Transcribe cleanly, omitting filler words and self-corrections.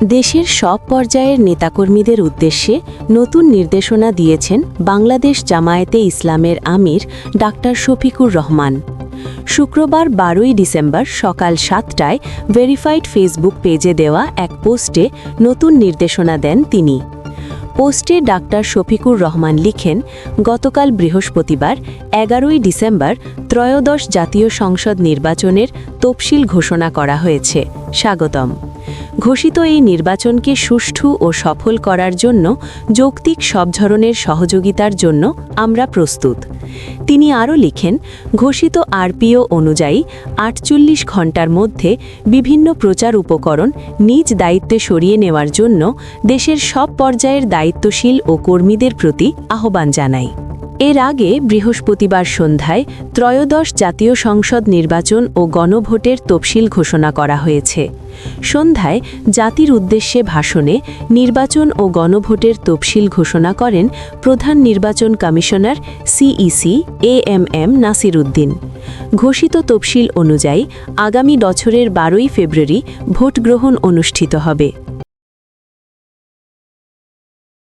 দেশের সব পর্যায়ের নেতাকর্মীদের উদ্দেশ্যে নতুন নির্দেশনা দিয়েছেন বাংলাদেশ জামায়াতে ইসলামের আমির ডাক্তার শফিকুর রহমান। শুক্রবার 12ই ডিসেম্বর সকাল 7টায় ভেরিফাইড ফেসবুক পেজে দেওয়া এক পোস্টে নতুন নির্দেশনা দেন তিনি। পোস্টে ডাক্তার শফিকুর রহমান লিখেন, গতকাল বৃহস্পতিবার 11ই ডিসেম্বর ত্রয়োদশ জাতীয় সংসদ নির্বাচনের তফসিল ঘোষণা করা হয়েছে। স্বাগতম। ঘোষিত এই নির্বাচনকে সুষ্ঠু ও সফল করার জন্য যৌক্তিক সব ধরনের সহযোগিতার জন্য আমরা প্রস্তুত। তিনি আরও লিখেন, ঘোষিত আরপিও অনুযায়ী 48 ঘণ্টার মধ্যে বিভিন্ন প্রচার উপকরণ নিজ দায়িত্বে সরিয়ে নেওয়ার জন্য দেশের সব পর্যায়ের দায়িত্বশীল ও কর্মীদের প্রতি আহ্বান জানাই। এর আগে বৃহস্পতিবার সন্ধ্যায় ত্রয়োদশ জাতীয় সংসদ নির্বাচন ও গণভোটের তফসিল ঘোষণা করা হয়েছে। সন্ধ্যায় জাতির উদ্দেশ্যে ভাষণে নির্বাচন ও গণভোটের তফসিল ঘোষণা করেন প্রধান নির্বাচন commissioner CEC AMM Nasir Uddin. ঘোষিত তফসিল অনুযায়ী আগামী বছরের 12ই ফেব্রুয়ারি ভোট গ্রহণ অনুষ্ঠিত হবে।